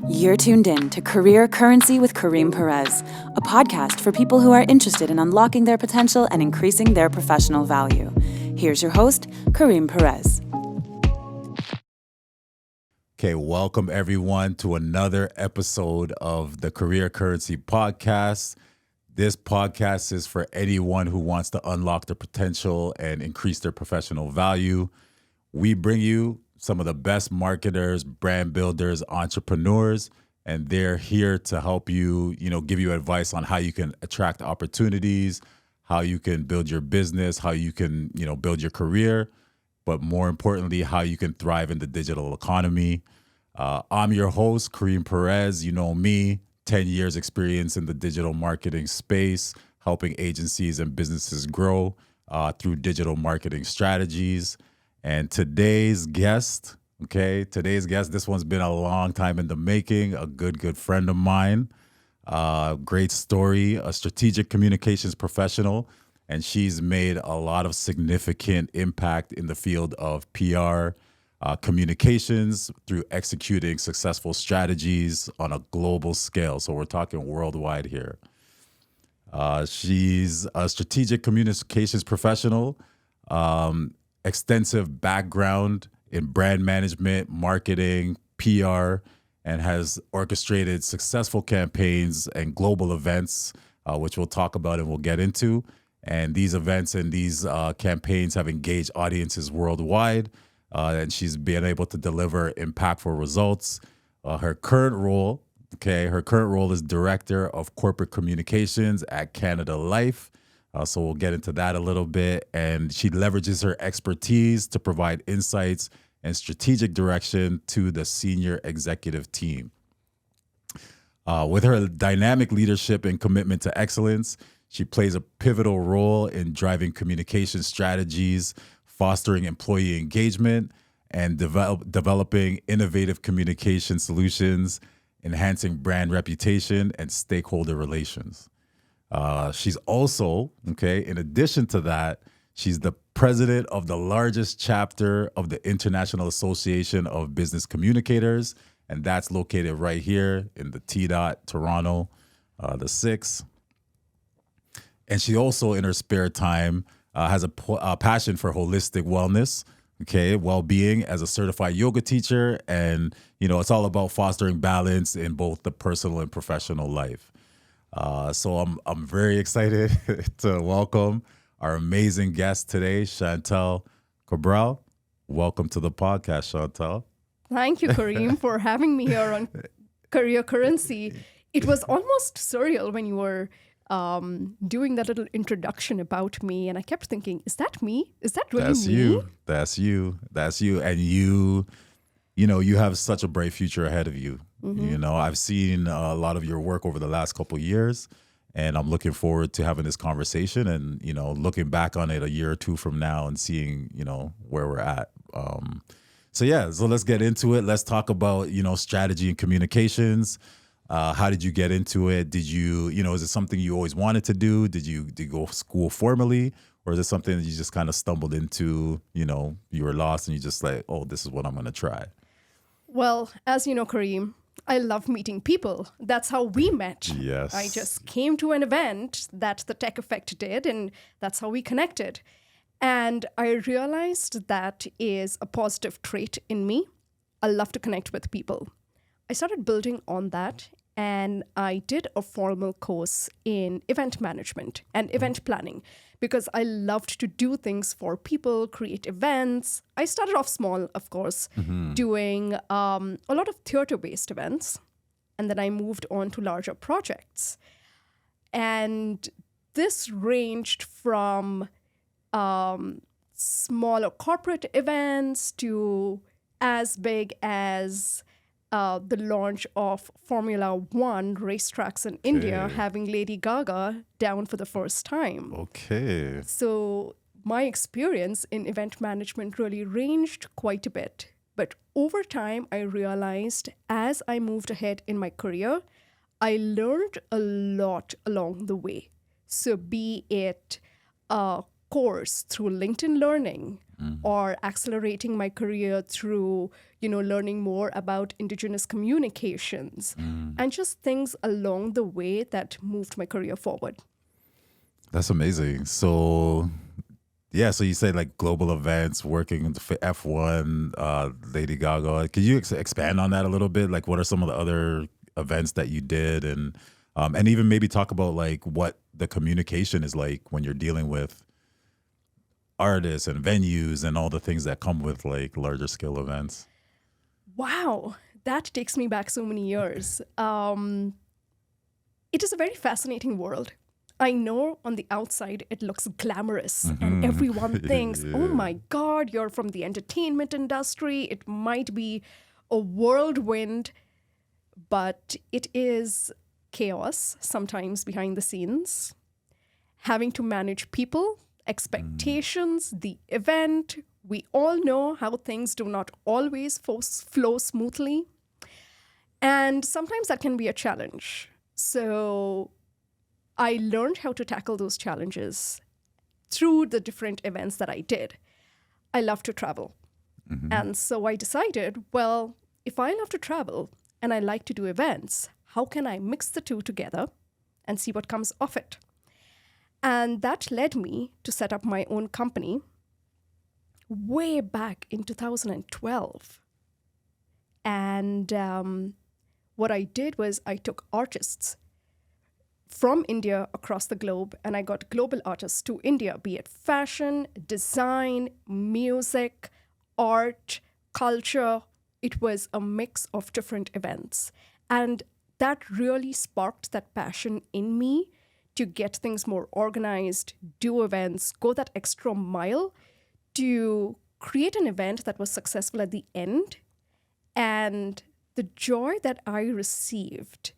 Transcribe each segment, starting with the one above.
You're tuned in to Career Currency with Kareem Perez, a podcast for people who are interested in unlocking their potential and increasing their professional value. Here's your host, Kareem Perez. Okay, welcome everyone to another episode of the Career Currency podcast. This podcast is for anyone who wants to unlock their potential and increase their professional value. We bring you some of the best marketers, brand builders, entrepreneurs, and they're here to help you, give you advice on how you can attract opportunities, how you can build your business, how you can, build your career, but more importantly, how you can thrive in the digital economy. I'm your host, Kareem Perez. You know me, 10 years experience in the digital marketing space, helping agencies and businesses grow through digital marketing strategies. And today's guest, this one's been a long time in the making, a good friend of mine, great story, a strategic communications professional, and she's made a lot of significant impact in the field of PR, communications through executing successful strategies on a global scale. So we're talking worldwide here. She's a strategic communications professional, extensive background in brand management, marketing, PR, and has orchestrated successful campaigns and global events, which we'll talk about and we'll get into. And these events and these campaigns have engaged audiences worldwide, and she's been able to deliver impactful results. Her current role is Director of Corporate Communications at Canada Life. So we'll get into that a little bit. And she leverages her expertise to provide insights and strategic direction to the senior executive team. With her dynamic leadership and commitment to excellence, she plays a pivotal role in driving communication strategies, fostering employee engagement, and developing innovative communication solutions, enhancing brand reputation and stakeholder relations. She's also, in addition to that, she's the president of the largest chapter of the International Association of Business Communicators, and that's located right here in the T-Dot, Toronto, the 6. And she also, in her spare time, has a passion for holistic wellness, well-being as a certified yoga teacher, and, it's all about fostering balance in both the personal and professional life. So I'm very excited to welcome our amazing guest today, Chantelle Cabral. Welcome to the podcast, Chantelle. Thank you, Kareem, for having me here on Career Currency. It was almost surreal when you were doing that little introduction about me, and I kept thinking, is that me? Is that really me? That's you. And you have such a bright future ahead of you. Mm-hmm. I've seen a lot of your work over the last couple of years, and I'm looking forward to having this conversation and, looking back on it a year or two from now and seeing, where we're at. So let's get into it. Let's talk about, strategy and communications. How did you get into it? Did you, is it something you always wanted to do? Did you go to school formally? Or is it something that you just kind of stumbled into, you were lost and you just like, oh, this is what I'm going to try? Well, as you know, Kareem, I love meeting people. That's how we met. Yes. I just came to an event that the Tech Effect did, and that's how we connected. And I realized that is a positive trait in me. I love to connect with people. I started building on that, and I did a formal course in event management and event planning because I loved to do things for people, create events. I started off small, of course, doing a lot of theater-based events, and then I moved on to larger projects. And this ranged from smaller corporate events to as big as the launch of Formula One racetracks in India, having Lady Gaga down for the first time. Okay. So my experience in event management really ranged quite a bit. But over time, I realized as I moved ahead in my career, I learned a lot along the way. So be it a course through LinkedIn Learning, or accelerating my career through, learning more about indigenous communications and just things along the way that moved my career forward. That's amazing. So, yeah, so you said like global events, working for F1, Lady Gaga. Can you expand on that a little bit? Like, what are some of the other events that you did, and even maybe talk about like what the communication is like when you're dealing with artists and venues and all the things that come with like larger scale events? Wow, that takes me back so many years. It is a very fascinating world. I know on the outside it looks glamorous and everyone thinks, oh my God, you're from the entertainment industry. It might be a whirlwind, but it is chaos sometimes behind the scenes. Having to manage people, expectations, the event. We all know how things do not always flow smoothly. And sometimes that can be a challenge. So I learned how to tackle those challenges through the different events that I did. I love to travel. And so I decided, well, if I love to travel and I like to do events, how can I mix the two together and see what comes of it? And that led me to set up my own company way back in 2012. And what I did was I took artists from India across the globe, and I got global artists to India, be it fashion, design, music, art, culture. It was a mix of different events. And that really sparked that passion in me to get things more organized, do events, go that extra mile to create an event that was successful at the end. And the joy that I received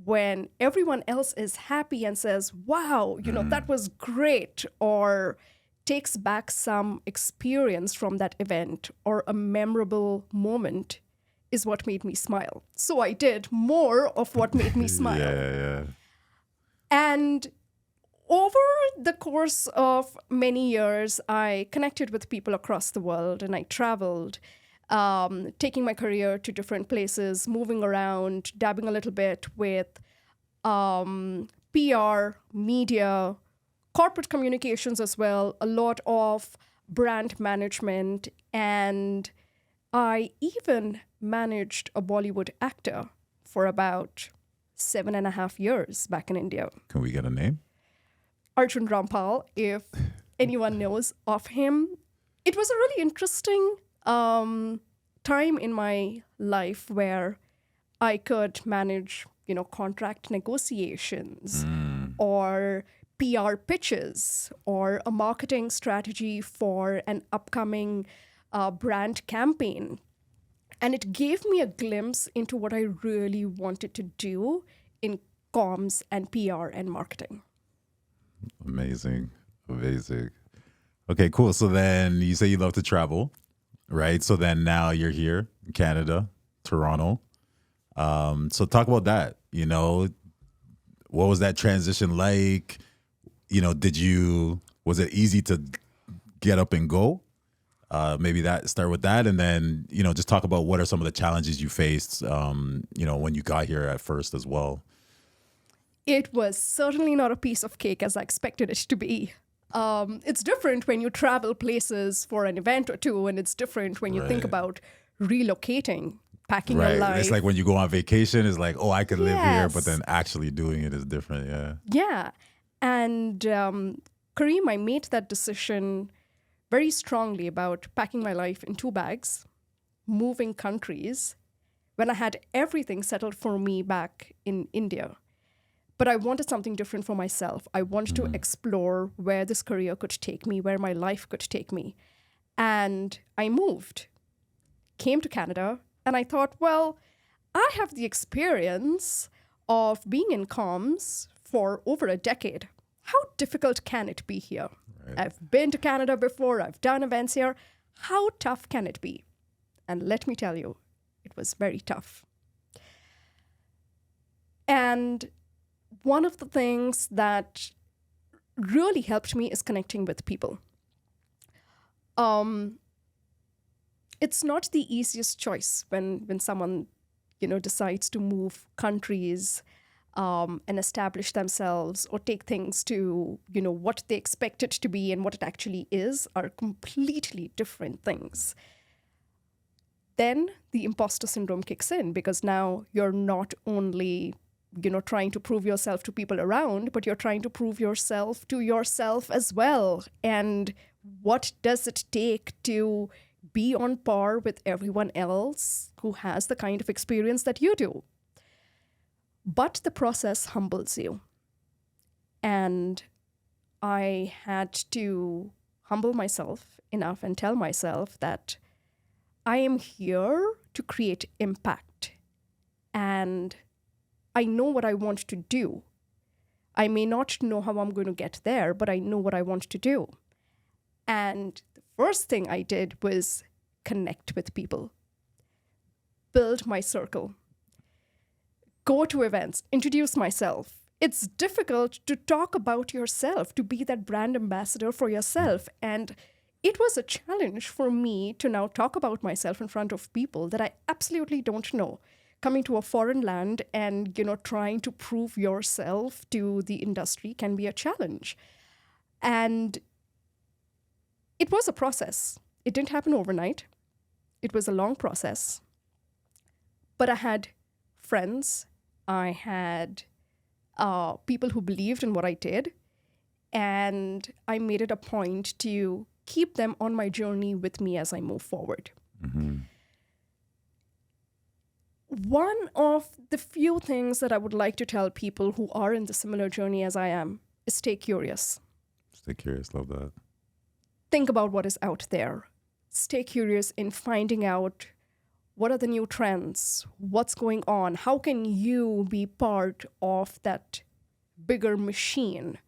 when everyone else is happy and says, wow, that was great, or takes back some experience from that event or a memorable moment, is what made me smile. So I did more of what made me smile. Yeah. And over the course of many years, I connected with people across the world and I traveled, taking my career to different places, moving around, dabbing a little bit with PR, media, corporate communications as well, a lot of brand management. And I even managed a Bollywood actor for about 7.5 years back in India. Can we get a name? Arjun Rampal, if anyone knows of him. It was a really interesting time in my life where I could manage, contract negotiations or PR pitches or a marketing strategy for an upcoming brand campaign. And it gave me a glimpse into what I really wanted to do in comms and PR and marketing. Amazing. Okay, cool. So then you say you love to travel, right? So then now you're here in Canada, Toronto. So talk about that. What was that transition like? Was it easy to get up and go? Maybe start with that, and then just talk about what are some of the challenges you faced when you got here at first as well. It was certainly not a piece of cake as I expected it to be. It's different when you travel places for an event or two, and it's different when you think about relocating, packing your life. It's like when you go on vacation, it's like, oh, I could live here, but then actually doing it is different. Yeah. And Kareem, I made that decision very strongly about packing my life in 2 bags, moving countries, when I had everything settled for me back in India. But I wanted something different for myself. I wanted to explore where this career could take me, where my life could take me. And I moved, came to Canada, and I thought, well, I have the experience of being in comms for over a decade. How difficult can it be here? Right. I've been to Canada before. I've done events here. How tough can it be? And let me tell you, it was very tough. And one of the things that really helped me is connecting with people. It's not the easiest choice when someone, decides to move countries and establish themselves or take things to, what they expect it to be and what it actually is are completely different things. Then the imposter syndrome kicks in because now you're not only, trying to prove yourself to people around, but you're trying to prove yourself to yourself as well. And what does it take to be on par with everyone else who has the kind of experience that you do? But the process humbles you. And I had to humble myself enough and tell myself that I am here to create impact. And I know what I want to do. I may not know how I'm going to get there, but I know what I want to do. And the first thing I did was connect with people, build my circle, go to events, introduce myself. It's difficult to talk about yourself, to be that brand ambassador for yourself. And it was a challenge for me to now talk about myself in front of people that I absolutely don't know. Coming to a foreign land and, trying to prove yourself to the industry can be a challenge. And it was a process. It didn't happen overnight. It was a long process. But I had friends. I had people who believed in what I did. And I made it a point to keep them on my journey with me as I move forward. Mm-hmm. One of the few things that I would like to tell people who are in the similar journey as I am is stay curious. Stay curious. Love that. Think about what is out there. Stay curious in finding out what are the new trends, what's going on, how can you be part of that bigger machine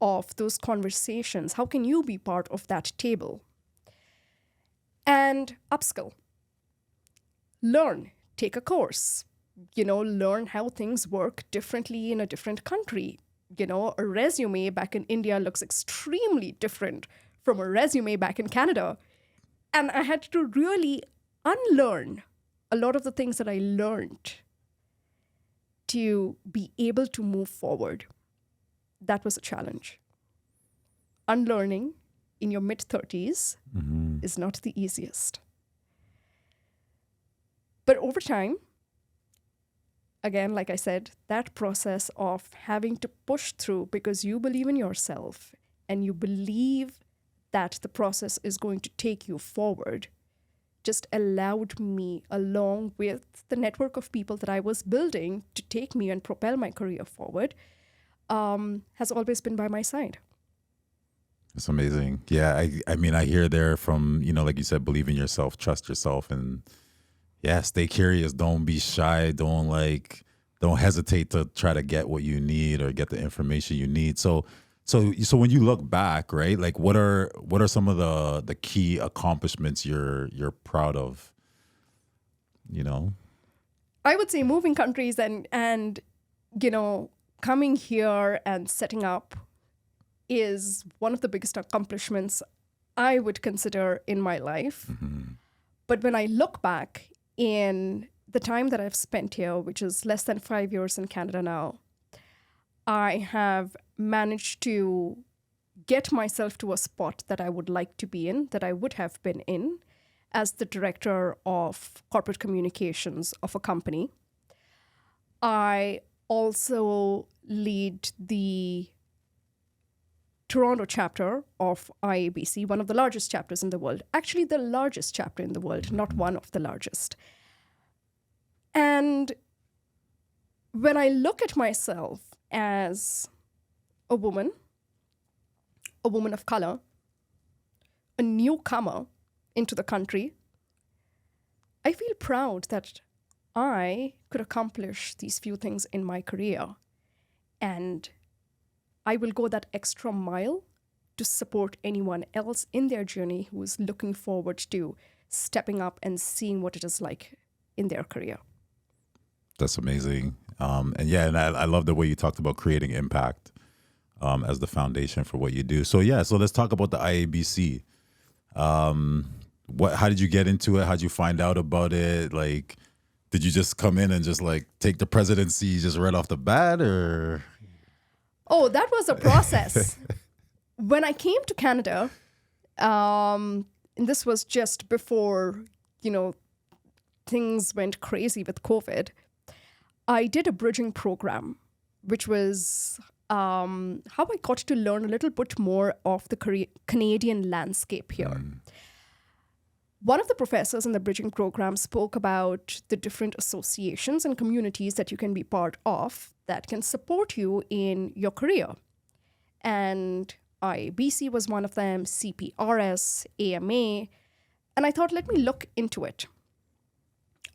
of those conversations, how can you be part of that table? And upskill. Learn, take a course, learn how things work differently in a different country. A resume back in India looks extremely different from a resume back in Canada. And I had to really unlearn a lot of the things that I learned to be able to move forward. That was a challenge. Unlearning in your mid-30s is not the easiest. But over time, again, like I said, that process of having to push through because you believe in yourself and you believe that the process is going to take you forward just allowed me, along with the network of people that I was building to take me and propel my career forward, has always been by my side. It's amazing. Yeah, I mean, I hear there from, like you said, believe in yourself, trust yourself, and yeah, stay curious. Don't be shy. Don't hesitate to try to get what you need or get the information you need. So when you look back, right, like what are some of the key accomplishments you're proud of? I would say moving countries and coming here and setting up is one of the biggest accomplishments I would consider in my life. Mm-hmm. But when I look back in the time that I've spent here, which is less than 5 years in Canada now, I have managed to get myself to a spot that I would like to be in, that I would have been in as the director of corporate communications of a company. I also lead the Toronto chapter of IABC, one of the largest chapters in the world. Actually, the largest chapter in the world, not one of the largest. And when I look at myself as a woman of color, a newcomer into the country, I feel proud that I could accomplish these few things in my career. And I will go that extra mile to support anyone else in their journey who is looking forward to stepping up and seeing what it is like in their career. That's amazing. And I love the way you talked about creating impact as the foundation for what you do. So let's talk about the IABC. How did you get into it? How'd you find out about it? Like, did you just come in and just like take the presidency just right off the bat, or? Oh, that was a process. When I came to Canada, and this was just before, things went crazy with COVID, I did a bridging program, which was how I got to learn a little bit more of the Canadian landscape here. One of the professors in the bridging program spoke about the different associations and communities that you can be part of that can support you in your career. And IBC was one of them, CPRS, AMA. And I thought, let me look into it.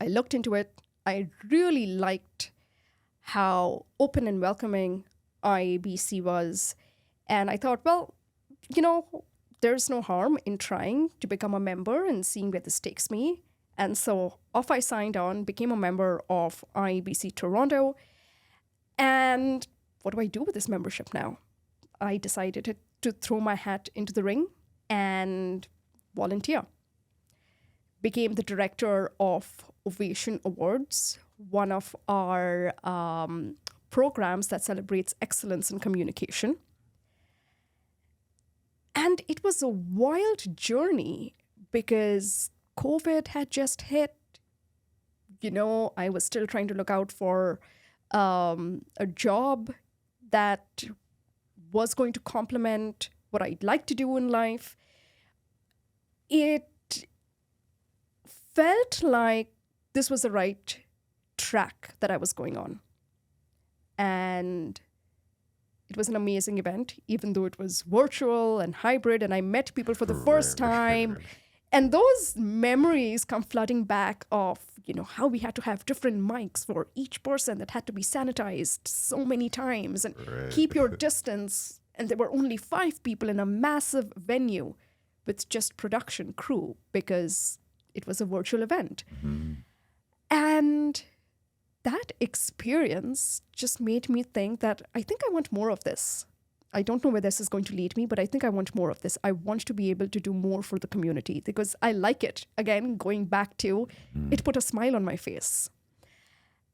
I looked into it. I really liked how open and welcoming IBC was. And I thought, well, there's no harm in trying to become a member and seeing where this takes me. And so off I signed on, became a member of IBC Toronto. And what do I do with this membership now? I decided to throw my hat into the ring and volunteer. Became the director of Ovation Awards, one of our programs that celebrates excellence in communication. And it was a wild journey because COVID had just hit. I was still trying to look out for a job that was going to complement what I'd like to do in life. It felt like this was the right track that I was going on. And it was an amazing event, even though it was virtual and hybrid, and I met people for the first time. And those memories come flooding back of, how we had to have different mics for each person that had to be sanitized so many times and keep your distance. And there were only 5 people in a massive venue with just production crew because it was a virtual event. Mm-hmm. And that experience just made me think that I think I want more of this. I don't know where this is going to lead me, but I think I want more of this. I want to be able to do more for the community because I like it. Again, going back to, it put a smile on my face.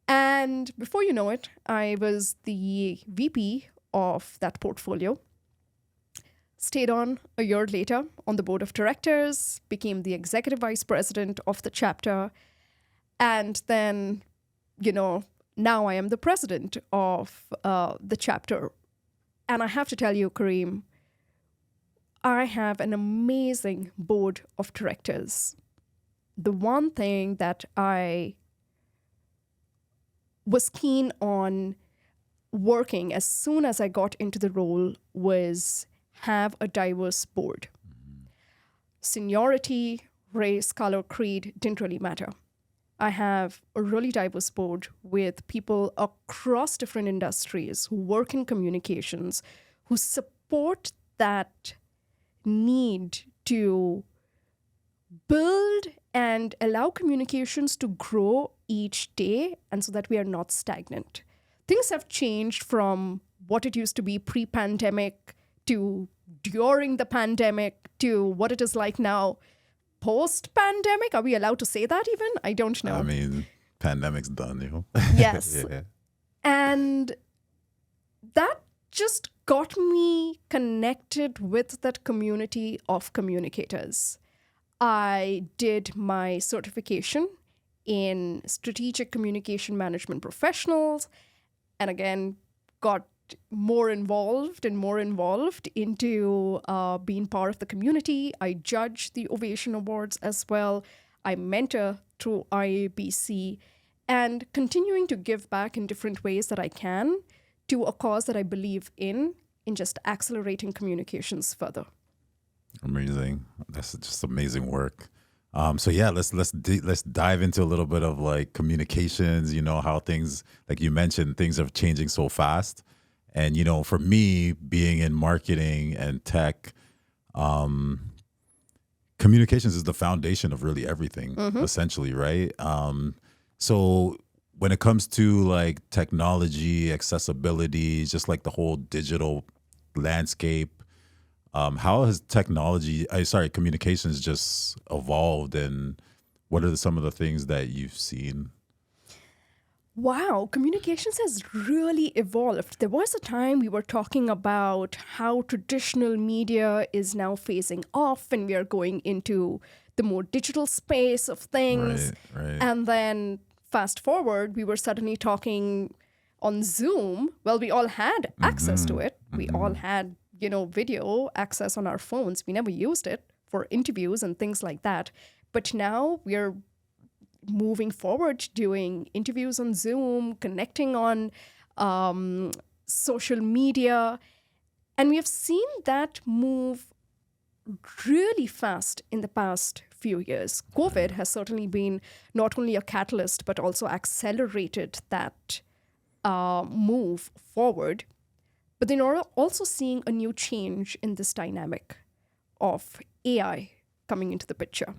And before you know it, I was the VP of that portfolio. Stayed on a year later on the board of directors, became the executive vice president of the chapter. And then, now I am the president of the chapter. And I have to tell you, Kareem, I have an amazing board of directors. The one thing that I was keen on working as soon as I got into the role was have a diverse board. Seniority, race, color, creed didn't really matter. I have a really diverse board with people across different industries who work in communications, who support that need to build and allow communications to grow each day, and so that we are not stagnant. Things have changed from what it used to be pre-pandemic to during the pandemic to what it is like now. Post-pandemic, are we allowed to say that even? I don't know. I mean, pandemic's done, Yes. Yeah. And that just got me connected with that community of communicators. I did my certification in strategic communication management professionals, and again, got more involved into being part of the community. I judge the Ovation Awards as well. I mentor through IABC and continuing to give back in different ways that I can to a cause that I believe in just accelerating communications further. Amazing. That's just amazing work. So yeah, let's dive into a little bit of like communications, how things, like you mentioned, things are changing so fast. And, for me, being in marketing and tech, communications is the foundation of really everything, essentially, right? So when it comes to like technology, accessibility, just like the whole digital landscape, How has communications just evolved, and what are some of the things that you've seen? Wow, communications has really evolved. There was a time we were talking about how traditional media is now phasing off and we are going into the more digital space of things. Right. And then fast forward, we were suddenly talking on Zoom. Well, we all had access to it. We all had, video access on our phones. We never used it for interviews and things like that. But now we're moving forward doing interviews on Zoom, connecting on social media. And we have seen that move really fast in the past few years. COVID has certainly been not only a catalyst, but also accelerated that move forward. But then we're also seeing a new change in this dynamic of AI coming into the picture.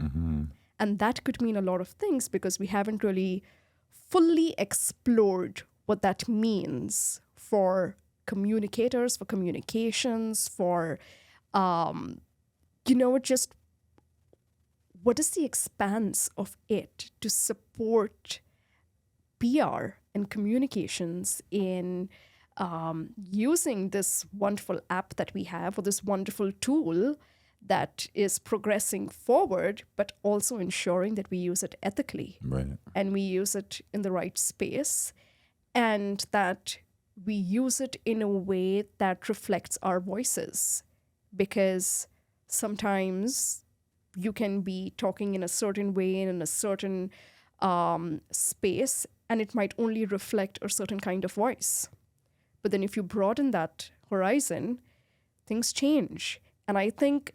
And that could mean a lot of things because we haven't really fully explored what that means for communicators, for communications, for, just what is the expanse of it to support PR and communications in using this wonderful app that we have, or this wonderful tool that is progressing forward, but also ensuring that we use it ethically. Right. And we use it in the right space, and that we use it in a way that reflects our voices. Because sometimes you can be talking in a certain way and in a certain space, and it might only reflect a certain kind of voice. But then if you broaden that horizon, things change. And I think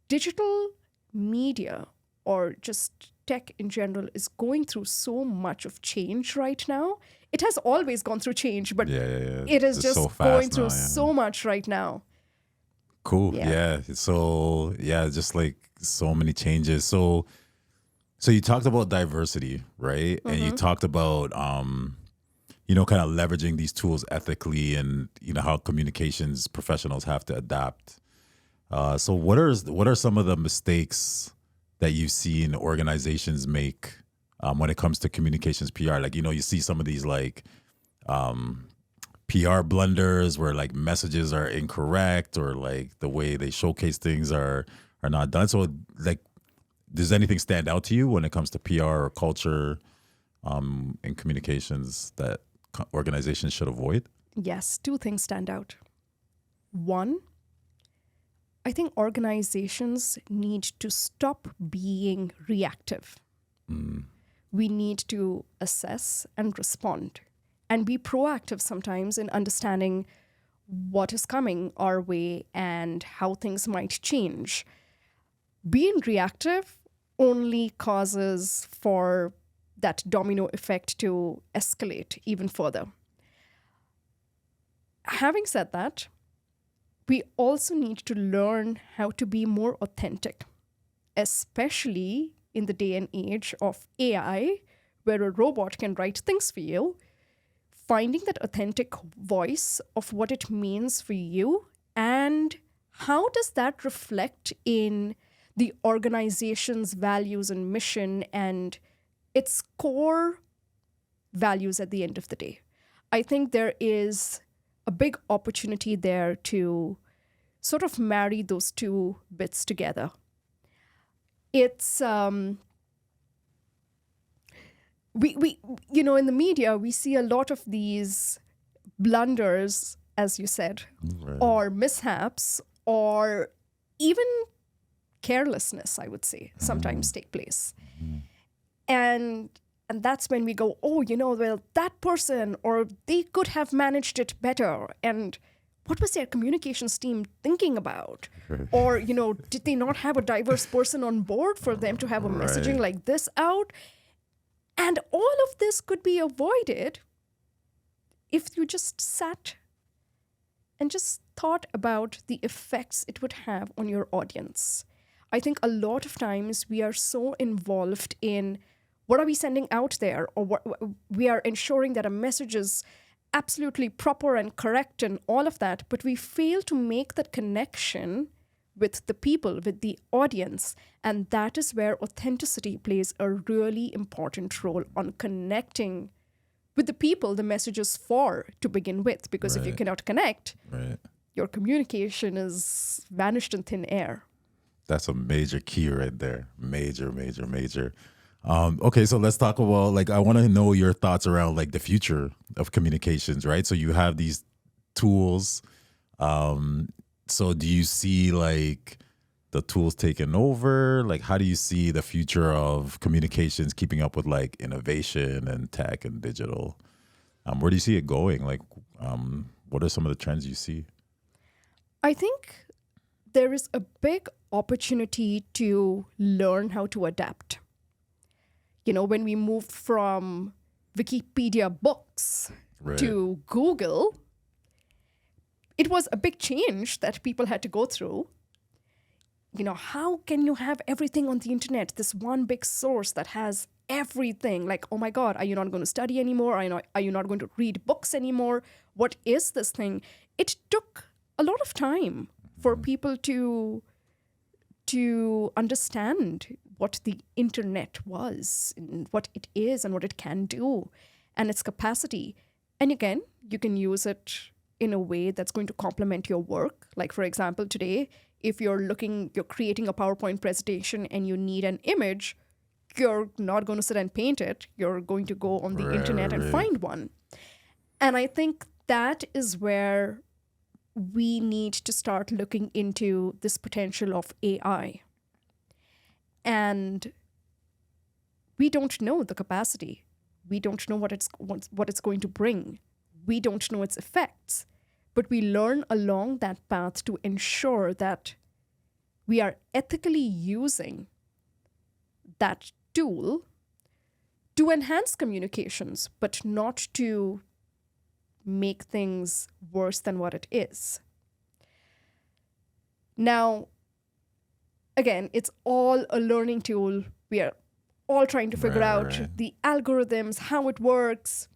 digital media, or just tech in general, is going through so much of change right now. It has always gone through change, but it is just so fast going through now, so much right now. Cool. Yeah. Yeah. So just like so many changes. So you talked about diversity, right? And you talked about kind of leveraging these tools ethically, and how communications professionals have to adapt. So what are some of the mistakes that you've seen organizations make when it comes to communications PR? Like, you see some of these like PR blunders where like messages are incorrect, or like the way they showcase things are not done. So like, does anything stand out to you when it comes to PR or culture in communications that organizations should avoid? Yes, two things stand out. One, I think organizations need to stop being reactive. We need to assess and respond and be proactive sometimes in understanding what is coming our way and how things might change. Being reactive only causes for that domino effect to escalate even further. Having said that, we also need to learn how to be more authentic, especially in the day and age of AI, where a robot can write things for you. Finding that authentic voice of what it means for you, and how does that reflect in the organization's values and mission and its core values at the end of the day. I think there is a big opportunity there to sort of marry those two bits together. It's we in the media we see a lot of these blunders, as you said, Right. or mishaps, or even carelessness, I would say, sometimes take place. And that's when we go, well, that person, or they could have managed it better. And what was their communications team thinking about? Or, did they not have a diverse person on board for them to have a messaging like this out? And all of this could be avoided if you just sat and just thought about the effects it would have on your audience. I think a lot of times we are so involved in what are we sending out there, or what we are ensuring that a message is absolutely proper and correct and all of that, but we fail to make that connection with the people, with the audience. And that is where authenticity plays a really important role on connecting with the people the message is for to begin with. Because if you cannot connect, your communication is vanished in thin air. That's a major key right there. Major, major, major. Okay, so let's talk about, like, I want to know your thoughts around like the future of communications, right? So you have these tools. So do you see like the tools taking over? Like, how do you see the future of communications keeping up with like innovation and tech and digital? Where do you see it going? Like, what are some of the trends you see? I think there is a big opportunity to learn how to adapt. You know, when we moved from Wikipedia books to Google, it was a big change that people had to go through. You know, how can you have everything on the internet, this one big source that has everything? Like, oh my God, are you not going to study anymore? Are you not going to read books anymore? What is this thing? It took a lot of time for people to understand what the internet was, and what it is, and what it can do, and its capacity. And again, you can use it in a way that's going to complement your work. Like, for example, today, if you're creating a PowerPoint presentation and you need an image, you're not going to sit and paint it. You're going to go on the internet and find one. And I think that is where we need to start looking into this potential of AI. And we don't know the capacity. We don't know what it's going to bring. We don't know its effects. But we learn along that path to ensure that we are ethically using that tool to enhance communications, but not to make things worse than what it is. Now, again, it's all a learning tool. We are all trying to figure out the algorithms, how it works,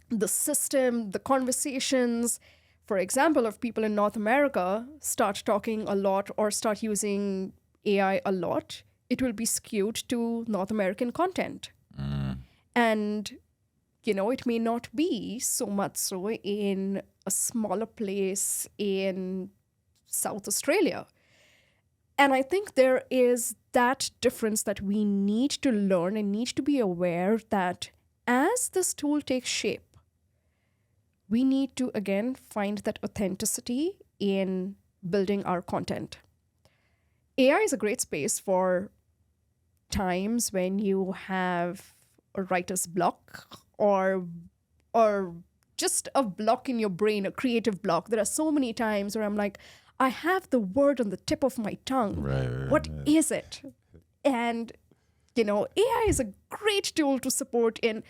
the system, the conversations. For example, if people in North America start talking a lot or start using AI a lot, it will be skewed to North American content. And, you know, it may not be so much so in a smaller place in South Australia. And I think there is that difference that we need to learn and need to be aware that as this tool takes shape, we need to, again, find that authenticity in building our content. AI is a great space for times when you have a writer's block or just a block in your brain, a creative block. There are so many times where I'm like, I have the word on the tip of my tongue. What is it? And, you know, AI is a great tool to support in,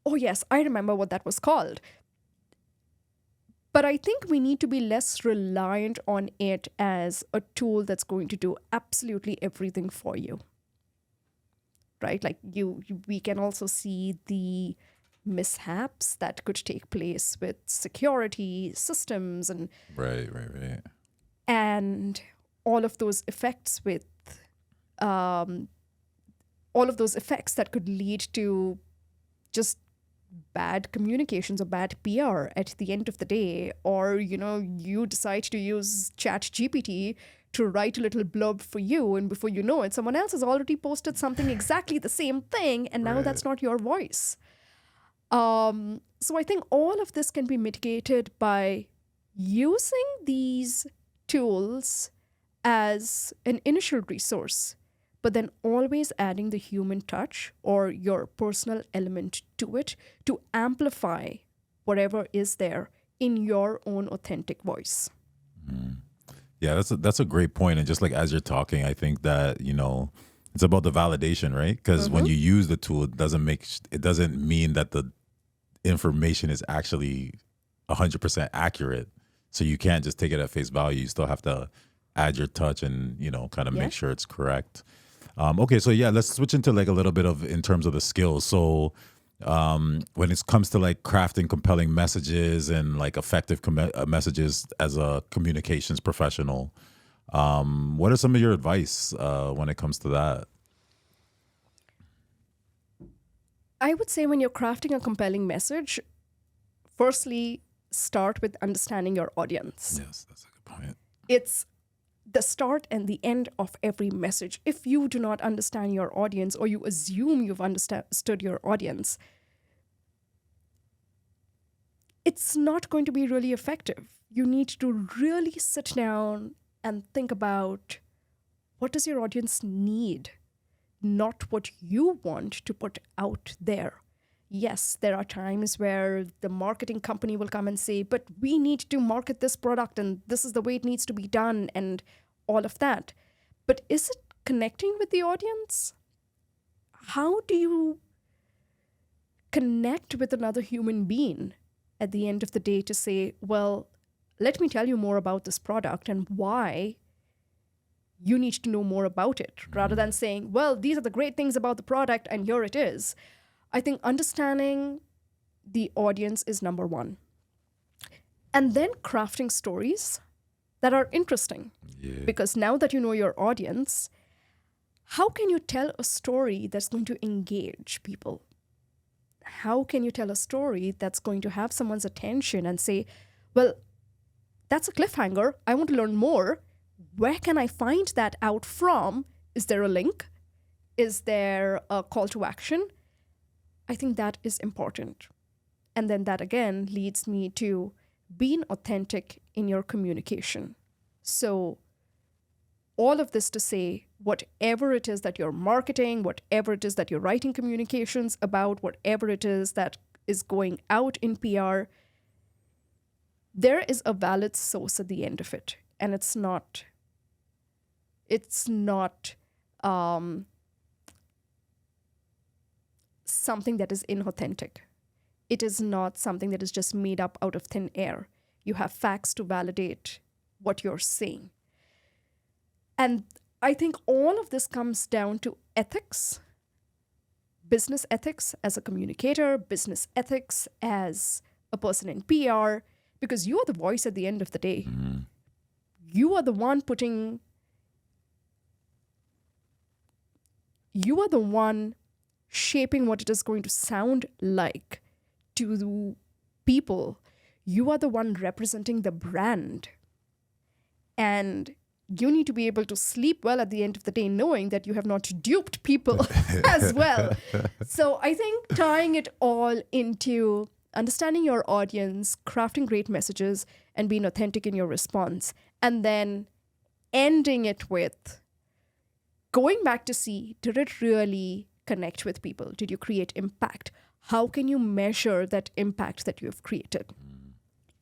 oh yes, I remember what that was called. But I think we need to be less reliant on it as a tool that's going to do absolutely everything for you. Right? Like we can also see the mishaps that could take place with security systems and and all of those effects with all of those effects that could lead to just bad communications or bad PR at the end of the day. Or, you know, you decide to use ChatGPT to write a little blurb for you, and before you know it, someone else has already posted something exactly the same thing, and now that's not your voice. So I think all of this can be mitigated by using these tools as an initial resource, but then always adding the human touch or your personal element to it to amplify whatever is there in your own authentic voice. Yeah, that's a great point. And just like as you're talking, I think that, you know, it's about the validation, right? Because when you use the tool, it doesn't mean that the information is actually 100% accurate. So you can't just take it at face value. You still have to add your touch and, you know, kind of make sure it's correct. Okay, so yeah, let's switch into like a little bit of in terms of the skills. So when it comes to like crafting compelling messages and like effective messages as a communications professional, what are some of your advice when it comes to that? I would say when you're crafting a compelling message, firstly, start with understanding your audience. Yes, that's a good point. It's the start and the end of every message. If you do not understand your audience, or you assume you've understood your audience, it's not going to be really effective. You need to really sit down and think about, what does your audience need, not what you want to put out there. Yes, there are times where the marketing company will come and say, but we need to market this product and this is the way it needs to be done and all of that. But is it connecting with the audience? How do you connect with another human being at the end of the day to say, well, let me tell you more about this product and why you need to know more about it, rather than saying, well, these are the great things about the product and here it is. I think understanding the audience is number one. And then crafting stories that are interesting. Yeah. Because now that you know your audience, how can you tell a story that's going to engage people? How can you tell a story that's going to have someone's attention and say, well, that's a cliffhanger. I want to learn more. Where can I find that out from? Is there a link? Is there a call to action? I think that is important. And then that again leads me to being authentic in your communication. So all of this to say, whatever it is that you're marketing, whatever it is that you're writing communications about, whatever it is that is going out in PR, there is a valid source at the end of it. And it's not something that is inauthentic. It is not something that is just made up out of thin air. You have facts to validate what you're saying. And I think all of this comes down to ethics, business ethics as a communicator, business ethics as a person in PR, because you are the voice at the end of the day. Mm-hmm. You are the one shaping what it is going to sound like to the people. You are the one representing the brand. And you need to be able to sleep well at the end of the day, knowing that you have not duped people as well. So I think tying it all into understanding your audience, crafting great messages, and being authentic in your response, and then ending it with going back to see, did it really connect with people? Did you create impact? How can you measure that impact that you have created?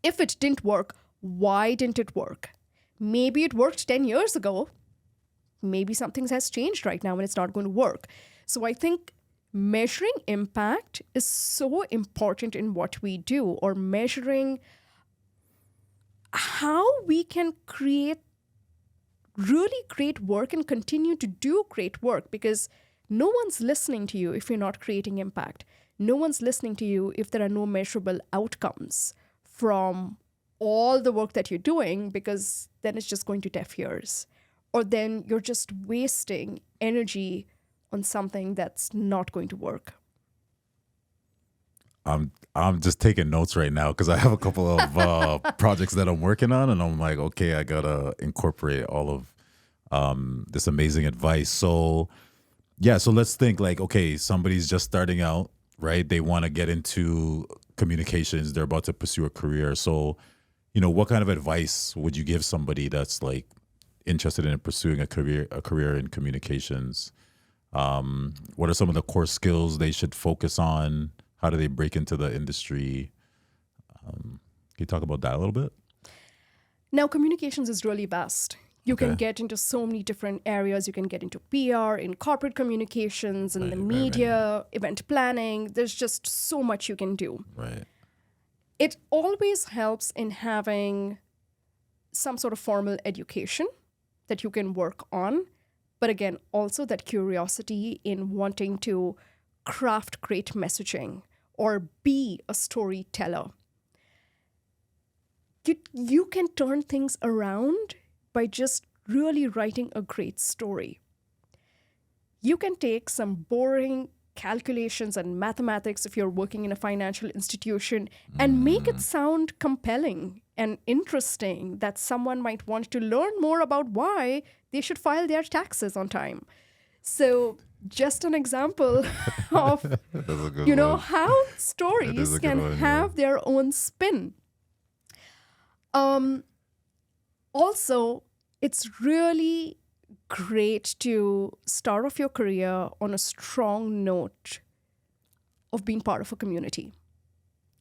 If it didn't work, why didn't it work? Maybe it worked 10 years ago. Maybe something has changed right now and it's not going to work. So I think measuring impact is so important in what we do, or measuring how we can create really great work and continue to do great work, because no one's listening to you if you're not creating impact. No one's listening to you if there are no measurable outcomes from all the work that you're doing, because then it's just going to deaf ears. Or then you're just wasting energy on something that's not going to work. I'm just taking notes right now because I have a couple of projects that I'm working on, and I'm like, okay, I gotta incorporate all of this amazing advice. So yeah, so let's think like, okay, somebody's just starting out, right? They want to get into communications. They're about to pursue a career. So, you know, what kind of advice would you give somebody that's like interested in pursuing a career in communications? What are some of the core skills they should focus on? How do they break into the industry? Can you talk about that a little bit? Now, communications is really vast. You can get into so many different areas. You can get into PR, in corporate communications, in the media, event planning. There's just so much you can do. Right. It always helps in having some sort of formal education that you can work on. But again, also that curiosity in wanting to craft great messaging, or be a storyteller. You can turn things around by just really writing a great story. You can take some boring calculations and mathematics if you're working in a financial institution and make it sound compelling and interesting that someone might want to learn more about why they should file their taxes on time. So just an example of how stories can have their own spin. Also, it's really great to start off your career on a strong note of being part of a community.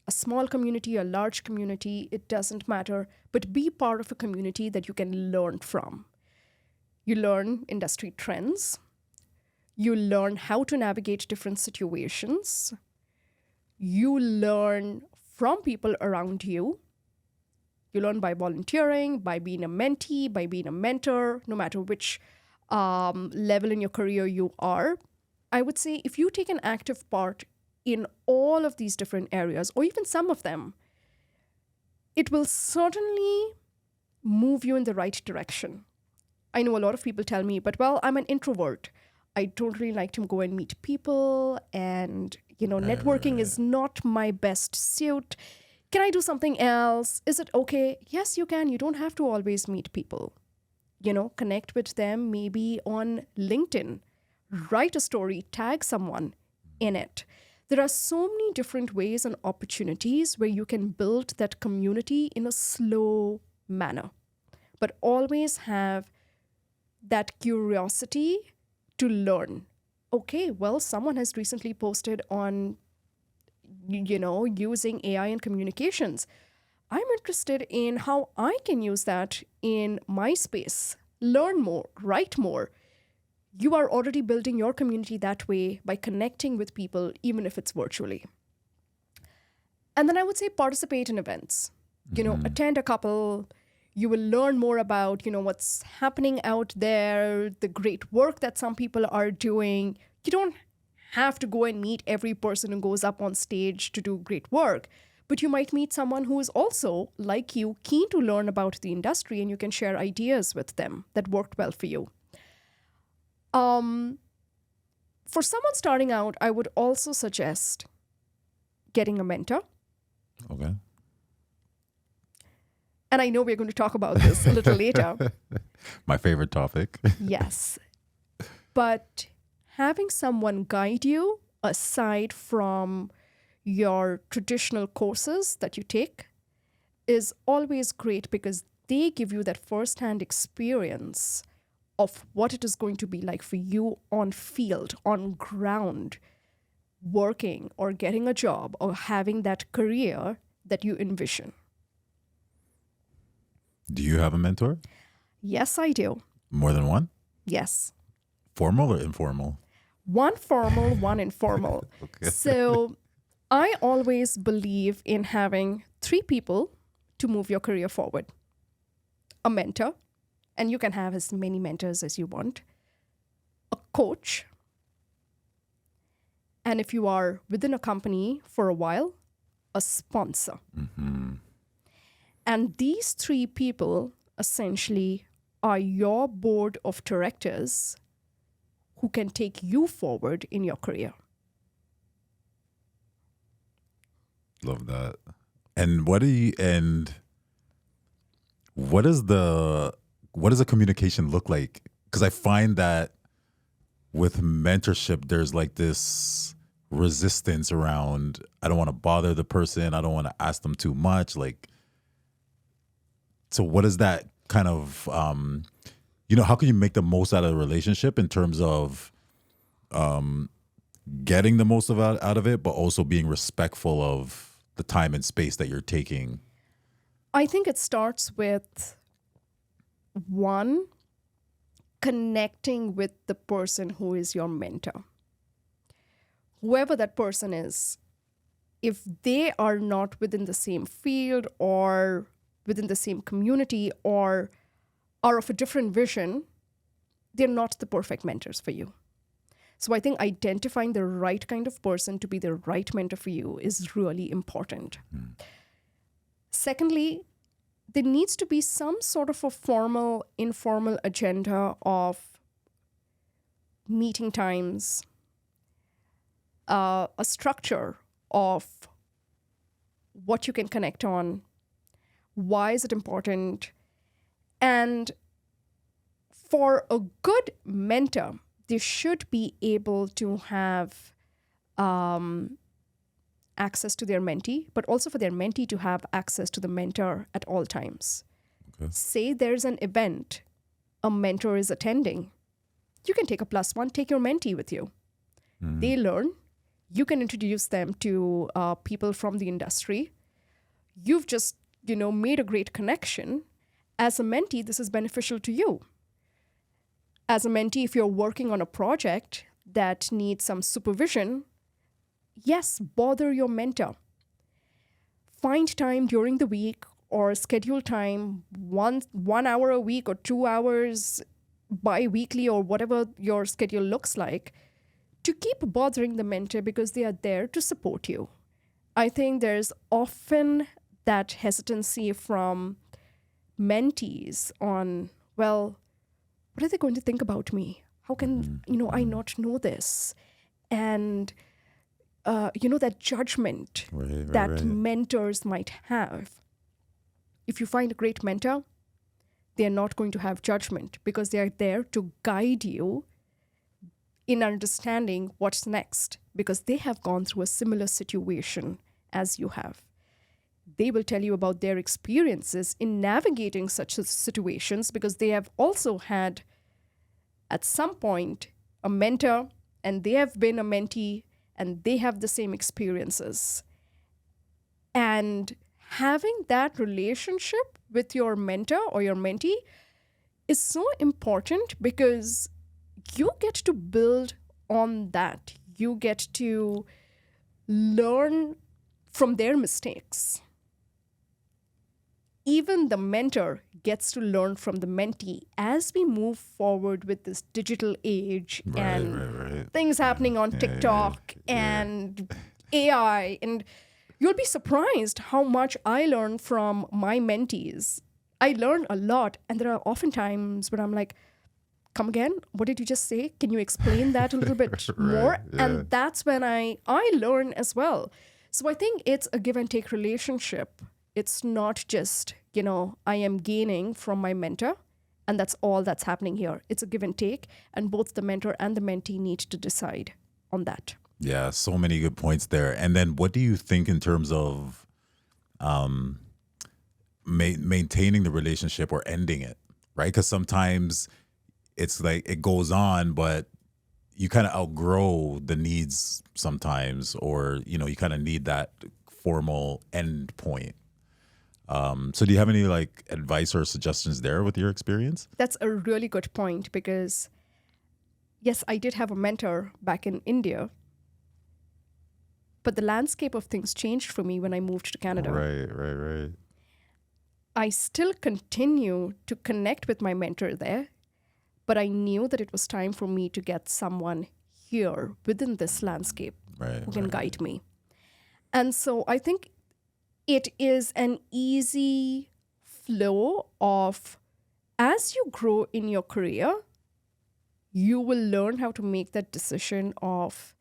A small community, a large community, it doesn't matter, but be part of a community that you can learn from. You learn industry trends. You learn how to navigate different situations. You learn from people around you. You learn by volunteering, by being a mentee, by being a mentor, no matter which level in your career you are. I would say if you take an active part in all of these different areas, or even some of them, it will certainly move you in the right direction. I know a lot of people tell me, but well, I'm an introvert. I don't really like to go and meet people, and networking is not my best suit. Can I do something else? Is it okay? Yes, you can. You don't have to always meet people. Connect with them maybe on LinkedIn. Write a story, tag someone in it. There are so many different ways and opportunities where you can build that community in a slow manner, but always have that curiosity to learn. Okay, well, someone has recently posted on using AI in communications. I'm interested in how I can use that in my space. Learn more, write more. You are already building your community that way by connecting with people, even if it's virtually. And then I would say participate in events. Attend a couple. You will learn more about, what's happening out there, the great work that some people are doing. You don't have to go and meet every person who goes up on stage to do great work, but you might meet someone who is also, like you, keen to learn about the industry, and you can share ideas with them that worked well for you. For someone starting out, I would also suggest getting a mentor. Okay. And I know we're going to talk about this a little later. My favorite topic. Yes. But having someone guide you aside from your traditional courses that you take is always great, because they give you that firsthand experience of what it is going to be like for you on field, on ground, working or getting a job or having that career that you envision. Do you have a mentor? Yes, I do. More than one? Yes. Formal or informal? One formal, one informal. Okay. So I always believe in having 3 people to move your career forward. A mentor, and you can have as many mentors as you want. A coach. And if you are within a company for a while, a sponsor. Mm-hmm. And these 3 people essentially are your board of directors who can take you forward in your career. Love that. And what does a communication look like? Because I find that with mentorship, there's like this resistance around, I don't want to bother the person. I don't want to ask them too much. So what is that kind of, how can you make the most out of the relationship in terms of getting the most out of it, but also being respectful of the time and space that you're taking? I think it starts with, 1, connecting with the person who is your mentor. Whoever that person is, if they are not within the same field or within the same community or are of a different vision, they're not the perfect mentors for you. So I think identifying the right kind of person to be the right mentor for you is really important. Secondly, there needs to be some sort of a formal, informal agenda of meeting times, a structure of what you can connect on, why is it important, and for a good mentor, they should be able to have access to their mentee, but also for their mentee to have access to the mentor at all times. Okay. Say there's an event a mentor is attending, you can take a +1, take your mentee with you. They learn. You can introduce them to people from the industry. You've just, made a great connection. As a mentee, this is beneficial to you. As a mentee, if you're working on a project that needs some supervision, yes, bother your mentor. Find time during the week or schedule time, 1 hour a week or 2 hours bi-weekly or whatever your schedule looks like, to keep bothering the mentor because they are there to support you. I think there's often that hesitancy from mentees on, well, what are they going to think about me? How can, I not know this? And, that judgment that mentors might have. If you find a great mentor, they're not going to have judgment because they're there to guide you in understanding what's next because they have gone through a similar situation as you have. They will tell you about their experiences in navigating such situations because they have also had, at some point, a mentor and they have been a mentee and they have the same experiences. And having that relationship with your mentor or your mentee is so important because you get to build on that. You get to learn from their mistakes. Even the mentor gets to learn from the mentee as we move forward with this digital age and things happening on TikTok and AI. And you'll be surprised how much I learn from my mentees. I learn a lot. And there are often times when I'm like, come again? What did you just say? Can you explain that a little bit more? Yeah. And that's when I learn as well. So I think it's a give and take relationship. It's not just, I am gaining from my mentor and that's all that's happening here. It's a give and take, and both the mentor and the mentee need to decide on that. Yeah, so many good points there. And then what do you think in terms of maintaining the relationship or ending it, right? Because sometimes it's like it goes on, but you kind of outgrow the needs sometimes, or, you kind of need that formal end point. So do you have any advice or suggestions there with your experience? That's a really good point because, yes, I did have a mentor back in India, but the landscape of things changed for me when I moved to Canada. Right. I still continue to connect with my mentor there, but I knew that it was time for me to get someone here within this landscape who can guide me. And so I think it is an easy flow of, as you grow in your career, you will learn how to make that decision of,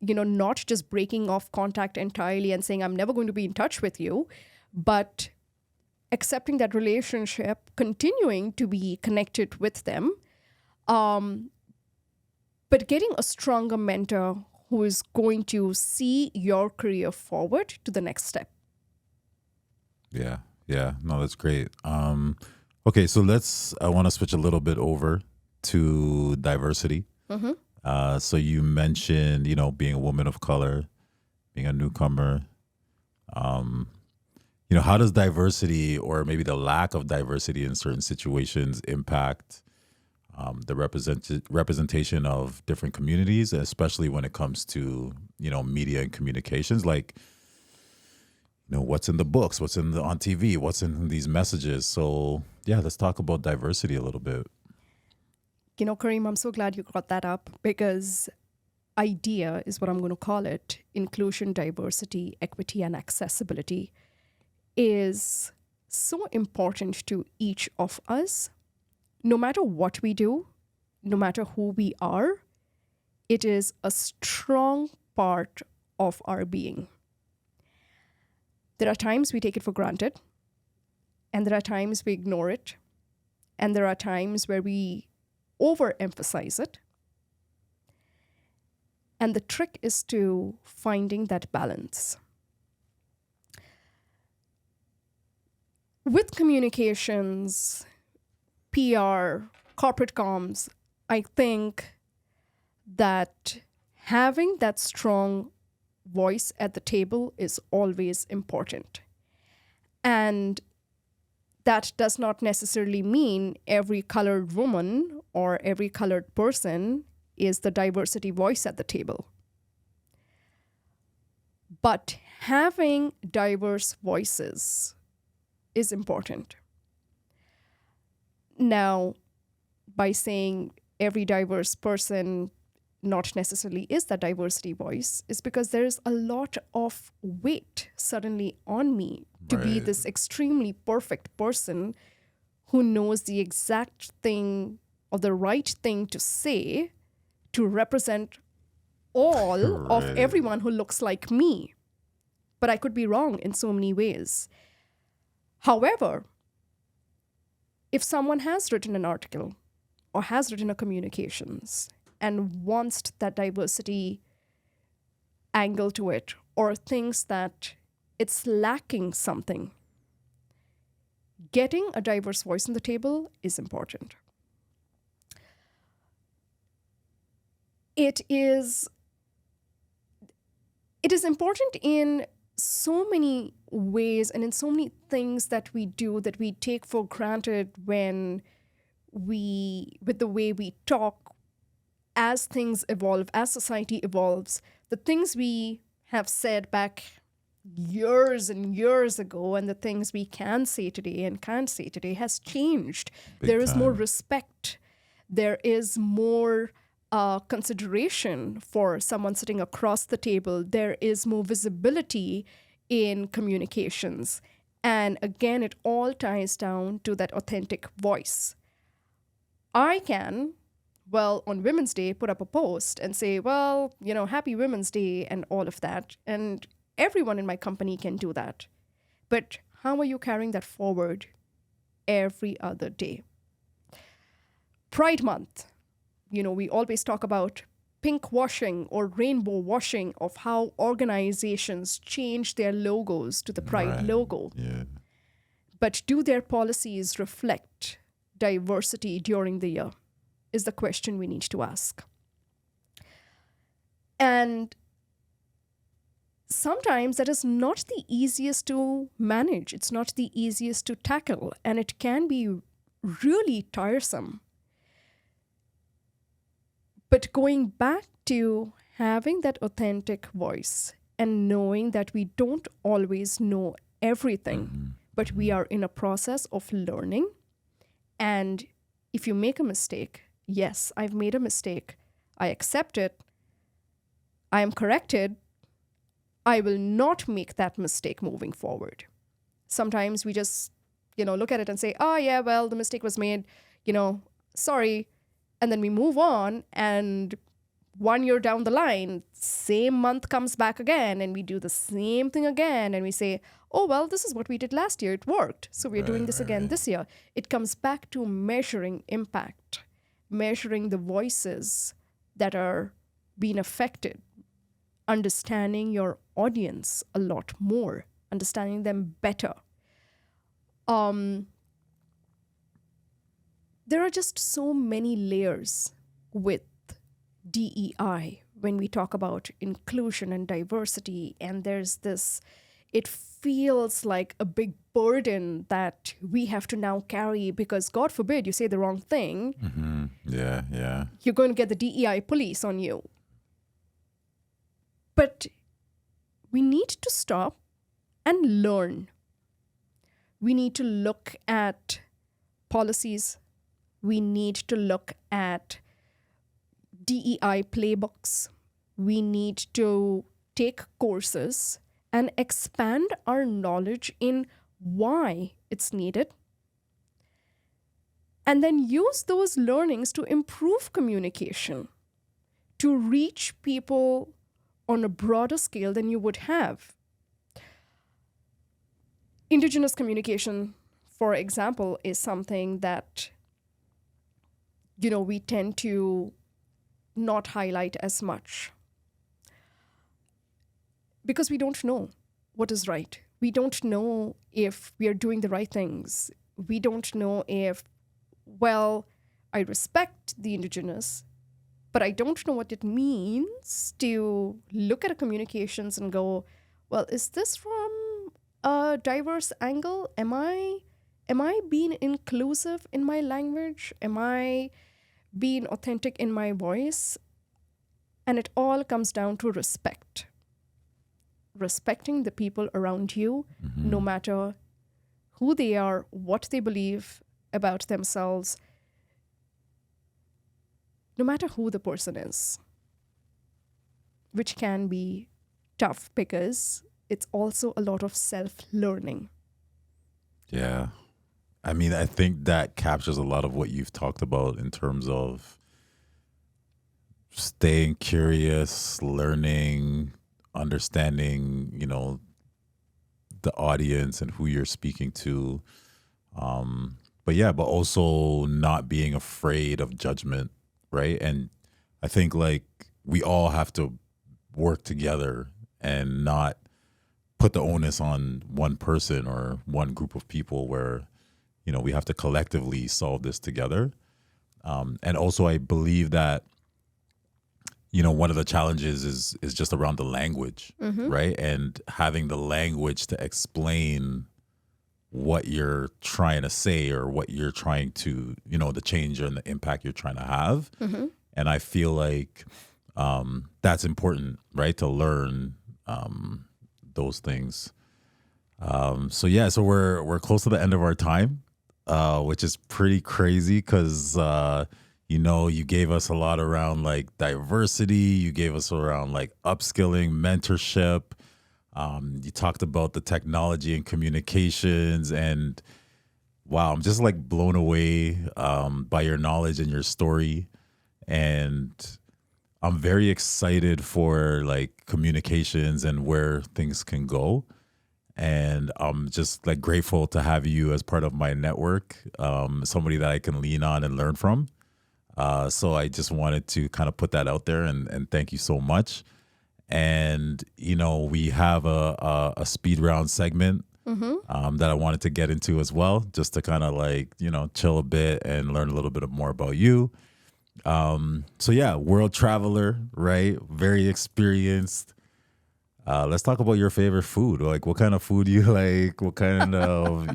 not just breaking off contact entirely and saying, I'm never going to be in touch with you, but accepting that relationship, continuing to be connected with them, but getting a stronger mentor who is going to see your career forward to the next step. Yeah. No, that's great. Okay, so I want to switch a little bit over to diversity. Mm-hmm. So you mentioned, being a woman of color, being a newcomer. How does diversity, or maybe the lack of diversity in certain situations, impact the representation of different communities, especially when it comes to, media and communications? What's in the books, what's on TV, what's in these messages. So yeah, let's talk about diversity a little bit. Kareem, I'm so glad you brought that up, because IDEA is what I'm going to call it. Inclusion, diversity, equity, and accessibility is so important to each of us. No matter what we do, no matter who we are, it is a strong part of our being. There are times we take it for granted, and there are times we ignore it, and there are times where we overemphasize it. And the trick is to finding that balance. With communications, PR, corporate comms, I think that having that strong voice at the table is always important. And that does not necessarily mean every colored woman or every colored person is the diversity voice at the table. But having diverse voices is important. Now, by saying every diverse person not necessarily is that diversity voice, is because there is a lot of weight suddenly on me to be this extremely perfect person who knows the exact thing or the right thing to say to represent all of everyone who looks like me. But I could be wrong in so many ways. However, if someone has written an article or has written a communications and wants that diversity angle to it, or thinks that it's lacking something, getting a diverse voice on the table is important. It is important in so many ways and in so many things that we do that we take for granted with the way we talk. As things evolve, as society evolves, the things we have said back years and years ago and the things we can say today and can't say today has changed. There is more respect. There is more consideration for someone sitting across the table. There is more visibility in communications. And again, it all ties down to that authentic voice. I can, on Women's Day, put up a post and say, happy Women's Day and all of that. And everyone in my company can do that. But how are you carrying that forward every other day? Pride Month. We always talk about pink washing or rainbow washing of how organizations change their logos to the Pride logo. Yeah. But do their policies reflect diversity during the year? Is the question we need to ask. And sometimes that is not the easiest to manage. It's not the easiest to tackle, and it can be really tiresome. But going back to having that authentic voice and knowing that we don't always know everything, but we are in a process of learning. And if you make a mistake, yes, I've made a mistake. I accept it. I am corrected. I will not make that mistake moving forward. Sometimes we just, look at it and say, the mistake was made, sorry. And then we move on, and 1 year down the line, same month comes back again, and we do the same thing again, and we say, this is what we did last year. It worked. So we're doing this again this year. It comes back to measuring impact, measuring the voices that are being affected, understanding your audience a lot more, understanding them better. There are just so many layers with DEI when we talk about inclusion and diversity, and there's this, it feels like a big burden that we have to now carry because, God forbid, you say the wrong thing. Mm-hmm. Yeah. You're going to get the DEI police on you. But we need to stop and learn. We need to look at policies We need to look at DEI playbooks. We need to take courses and expand our knowledge in why it's needed. And then use those learnings to improve communication, to reach people on a broader scale than you would have. Indigenous communication, for example, is something that, we tend to not highlight as much because we don't know what is right. We don't know if we are doing the right things. We don't know if, I respect the Indigenous, but I don't know what it means to look at a communications and go, is this from a diverse angle? Am I being inclusive in my language? Am I being authentic in my voice? And it all comes down to respect. Respecting the people around you, no matter who they are, what they believe about themselves, no matter who the person is, which can be tough because it's also a lot of self-learning. Yeah. I mean, I think that captures a lot of what you've talked about in terms of staying curious, learning, understanding, the audience and who you're speaking to. But also not being afraid of judgment, right? And I think like we all have to work together and not put the onus on one person or one group of people where, we have to collectively solve this together. And also I believe that, one of the challenges is just around the language, right? And having the language to explain what you're trying to say or what you're trying to, the change and the impact you're trying to have. And I feel like that's important, right? To learn those things. So we're close to the end of our time, which is pretty crazy because, you gave us a lot around like diversity. You gave us around like upskilling, mentorship. You talked about the technology and communications, and wow, I'm just like blown away by your knowledge and your story. And I'm very excited for like communications and where things can go. And I'm just like grateful to have you as part of my network, somebody that I can lean on and learn from. So I just wanted to kind of put that out there and thank you so much. And, we have a speed round segment that I wanted to get into as well, just to kind of like, chill a bit and learn a little bit more about you. World traveler, right? Very experienced. Let's talk about your favorite food. Like what kind of food you like, what kind of,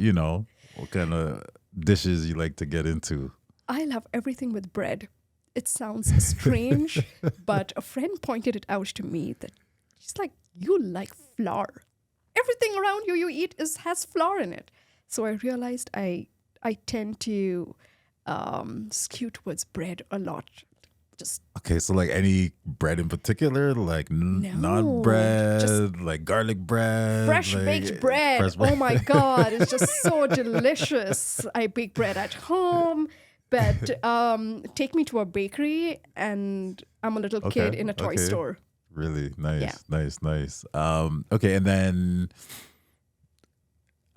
what kind of dishes you like to get into. I love everything with bread. It sounds strange, but a friend pointed it out to me that she's like, you like flour. Everything around you eat has flour in it. So I realized I tend to skew towards bread a lot. Okay, so like any bread in particular, like naan bread, like garlic bread, fresh like, baked bread. Oh my God, it's just so delicious. I bake bread at home, but take me to a bakery and I'm a little kid in a toy store. Really nice, Yeah. nice. Okay, and then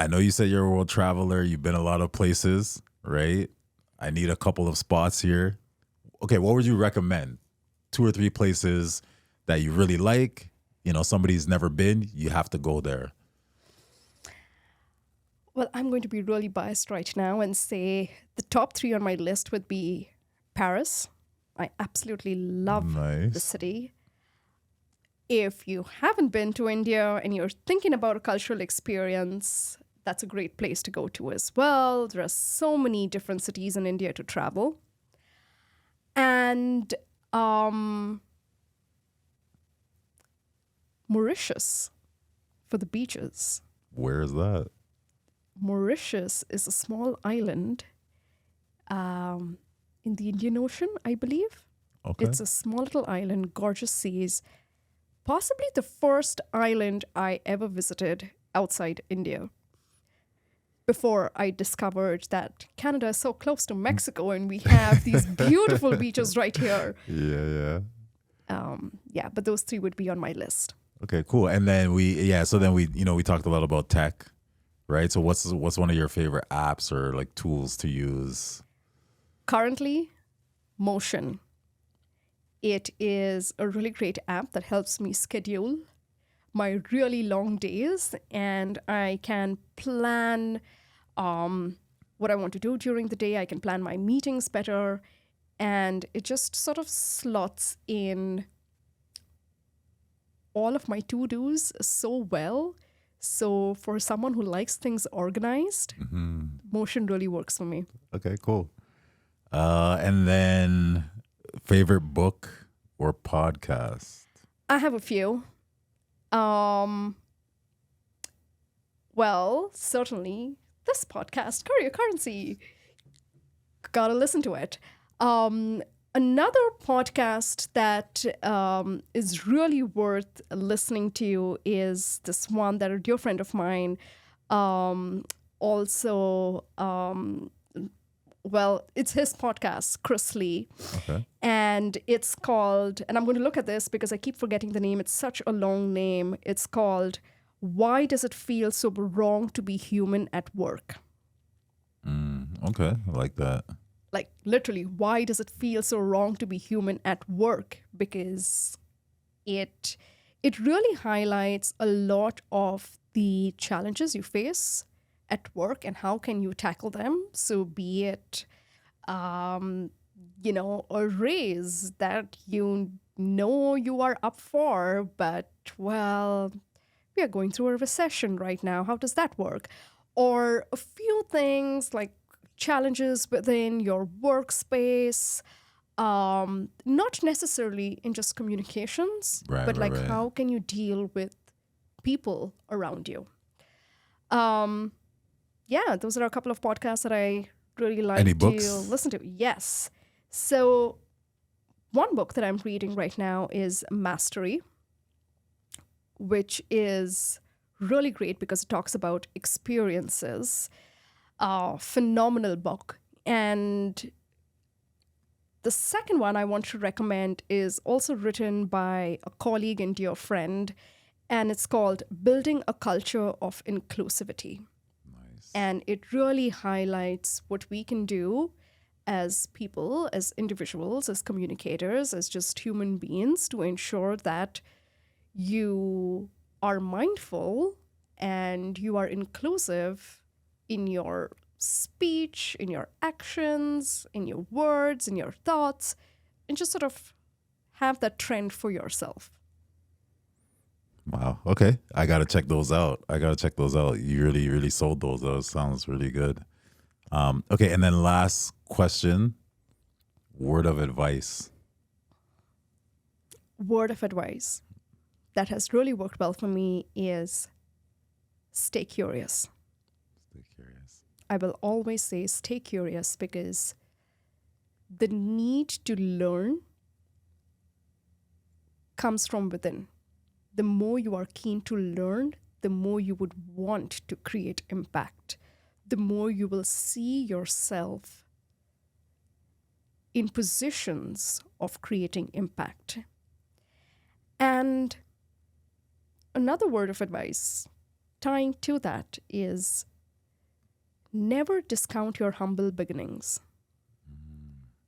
I know you said you're a world traveler. You've been a lot of places, right? I need a couple of spots here. Okay, what would you recommend? 2 or 3 places that you really like. Somebody's never been. You have to go there. Well, I'm going to be really biased right now and say the top 3 on my list would be Paris. I absolutely love the city. If you haven't been to India and you're thinking about a cultural experience, that's a great place to go to as well. There are so many different cities in India to travel. And Mauritius for the beaches. Where is that? Mauritius is a small island in the Indian Ocean, I believe. Okay. It's a small little island, gorgeous seas. Possibly the first island I ever visited outside India. Before I discovered that Canada is so close to Mexico and we have these beautiful beaches right here. Yeah. Yeah, but those three would be on my list. Okay, cool. And then we talked a lot about tech, right? So what's one of your favorite apps or like tools to use? Currently, Motion. It is a really great app that helps me schedule my really long days, and I can plan what I want to do during the day. I can plan my meetings better, and it just sort of slots in all of my to-dos so well. So for someone who likes things organized, Motion really works for me. Okay, cool. And then favorite book or podcast? I have a few. Well, certainly this podcast, Career Currency. Gotta listen to it. Another podcast that is really worth listening to is this one that a dear friend of mine it's his podcast, Chris Lee. Okay. And it's called, and I'm going to look at this because I keep forgetting the name. It's such a long name. It's called, Why Does It Feel So Wrong to Be Human at Work? Okay, I like that. Like literally, why does it feel so wrong to be human at work? Because it really highlights a lot of the challenges you face at work and how can you tackle them. So be it, a raise that you are up for, but well, we are going through a recession right now. How does that work? Or a few things like challenges within your workspace, not necessarily in just communications, but like how can you deal with people around you? Those are a couple of podcasts that I really like to listen to. Yes. So one book that I'm reading right now is Mastery, which is really great because it talks about experiences. Phenomenal book. And the second one I want to recommend is also written by a colleague and dear friend, and it's called Building a Culture of Inclusivity. Nice. And it really highlights what we can do as people, as individuals, as communicators, as just human beings to ensure that you are mindful and you are inclusive in your speech, in your actions, in your words, in your thoughts, and just sort of have that trend for yourself. Wow. Okay. I got to check those out. You really, really sold those. Those sounds really good. Okay. And then last question, word of advice. Word of advice that has really worked well for me is stay curious. Stay curious. I will always say stay curious because the need to learn comes from within. The more you are keen to learn, the more you would want to create impact. The more you will see yourself in positions of creating impact. And another word of advice tying to that is never discount your humble beginnings.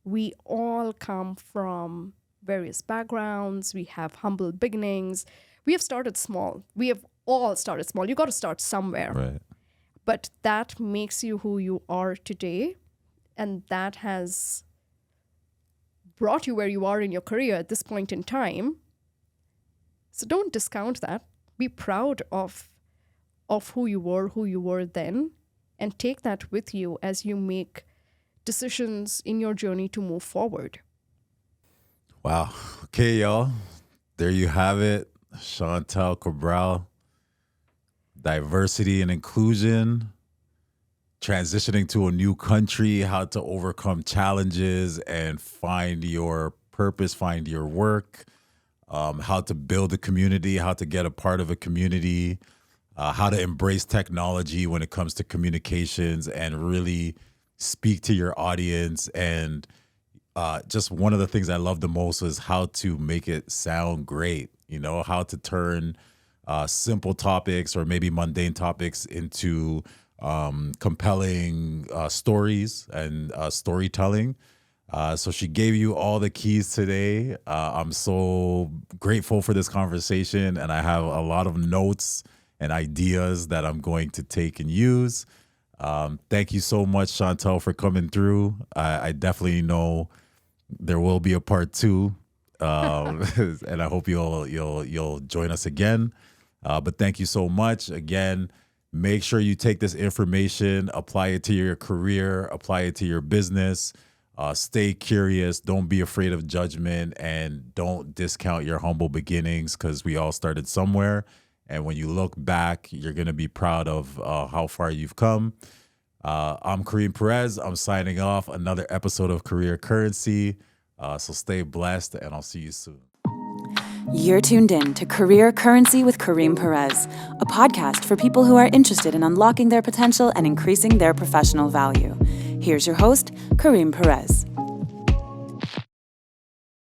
We all come from various backgrounds. We have humble beginnings. We have started small. We have all started small. You got to start somewhere. Right. But that makes you who you are today. And that has brought you where you are in your career at this point in time. So don't discount that. Be proud of who you were then, and take that with you as you make decisions in your journey to move forward. Wow. Okay, y'all. There you have it. Chantelle Cabral, diversity and inclusion. transitioning to a new country, how to overcome challenges and find your purpose, find your work, how to build a community, how to get a part of a community, how to embrace technology when it comes to communications and really speak to your audience. And just one of the things I love the most is how to make it sound great, how to turn simple topics or maybe mundane topics into compelling stories and storytelling. So she gave you all the keys today. I'm so grateful for this conversation, and I have a lot of notes and ideas that I'm going to take and use. Thank you so much, Chantelle, for coming through. I definitely know there will be a part 2, and I hope you'll join us again. But thank you so much again. Make sure you take this information, apply it to your career, apply it to your business. Stay curious. Don't be afraid of judgment, and don't discount your humble beginnings, because we all started somewhere. And when you look back, you're going to be proud of how far you've come. I'm Kareem Perez. I'm signing off another episode of Career Currency. So stay blessed, and I'll see you soon. You're tuned in to Career Currency with Kareem Perez, a podcast for people who are interested in unlocking their potential and increasing their professional value. Here's your host, Kareem Perez.